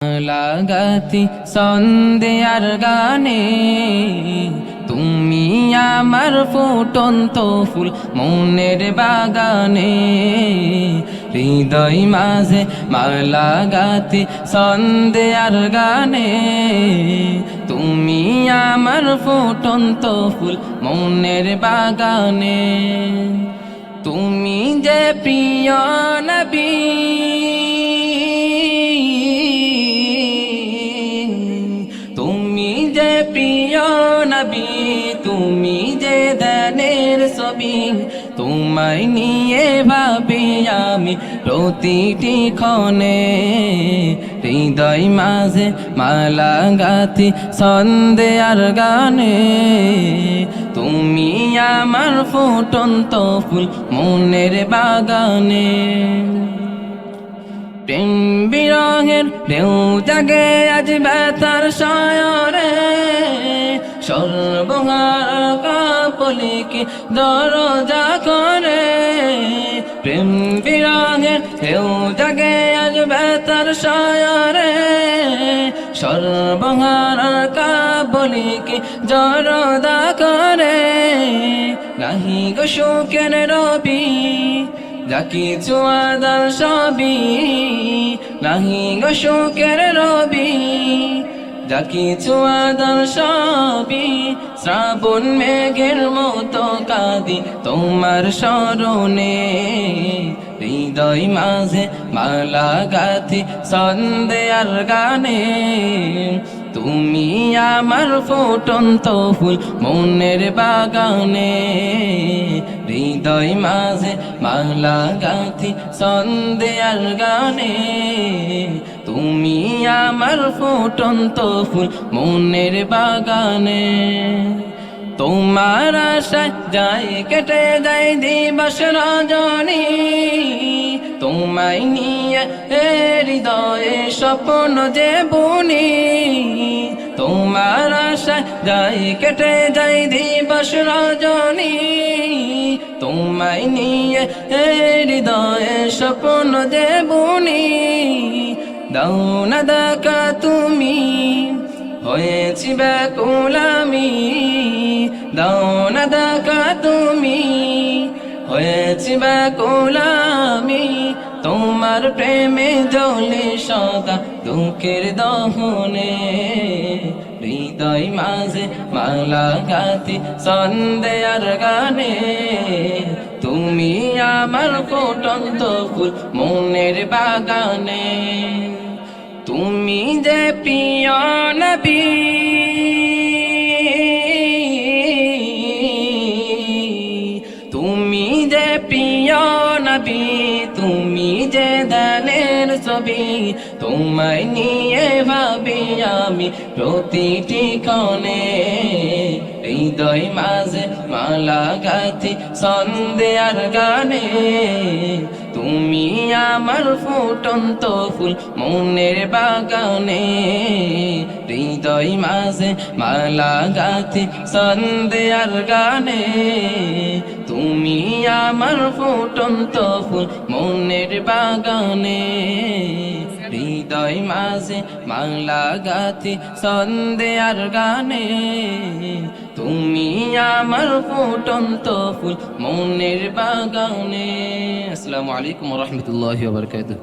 লাগাতি সন্দেয়ার গানে তুমি আমার ফুটন্ত ফুল মনের বাগানে হৃদয় মাঝে মালা গাতি সন্দেয়ার গানে তুমি আমার ফুটন্ত ফুল মনের বাগানে তুমি যে প্রিয় নবী তুমি যে প্রিয় নবী তুমি যে ধ্যানের ছবি তোমায় নিয়ে ভাবি আমি প্রতিটি ক্ষণে হৃদয় মাঝে মালা গাথি সন্দেয়ার গানে তুমি আমার ফুটন্ত ফুল মনের বাগানে প্রেম বিরহের ঢেউ জাগে আজ ব্যথার সায়রে সর্বহারা কাপলিকে দরজা করে প্রেম বিরহের ঢেউ জাগে আজ ব্যথার সায়রে সর্বহারা কাপলিকে দরজা করে নাহি গো সুখের রবি যা কিছু আদার সবই নাহি গো সুখের রবি যা কিছু আদার সবই শ্রাবণ মেঘের মতো কাঁদি তোমার স্মরণে হৃদয় মাঝে মালা গাথি সন্দেয়ার গানে তুমি আমার ফুটন্ত ফুল মনের বাগানে হৃদয় মাঝে মালা গাথি সন্দেয়ার গানে তুমি আমার ফুটন্ত ফুল মনের বাগানে তোমার আশায় যায় কেটে যায় দিবস রজনী তোমায় নিয়ে হৃদয়ে স্বপ্ন যে বুনি তোমার আশায় যায় কেটে যায় দিবস রজনী তোমায় নিয়ে হৃদয়ে স্বপ্ন যে বুনি দাও না দেখা তুমি হয়েছি ব্যাকুল আমি দাও না দেখা তুমি হয়েছি ব্যাকুল আমি তোমার প্রেমে জ্বলে সদা দুঃখের দহনে হৃদয় মাঝে মালা গাথি সন্দেয়ার গানে তুমি আমার ফুটন্ত ফুল মনের বাগানে তুমি যে প্রিয় নবী তুমি যে প্রিয় নবী তুমি যে ধ্যানের ছবি তোমায় নিয়ে ভাবি আমি প্রতিটি ক্ষণে হৃদয় মাঝে মালা গাথি সন্দেয়ার গানে তুমি আমার ফুটন্ত ফুল মনের বাগানে হৃদয় মাঝে মালা গাথি সন্দেয়ার গানে তুমি আমার ফুটন্ত ফুল মনের বাগানে হৃদয় মাঝে মালা গাথি সন্দেয়ার গানে তুমি আমার ফুটন্ত ফুল মনের বাগানে। আসসালামু আলাইকুম ওয়া রাহমাতুল্লাহি ওয়া বারাকাতুহু।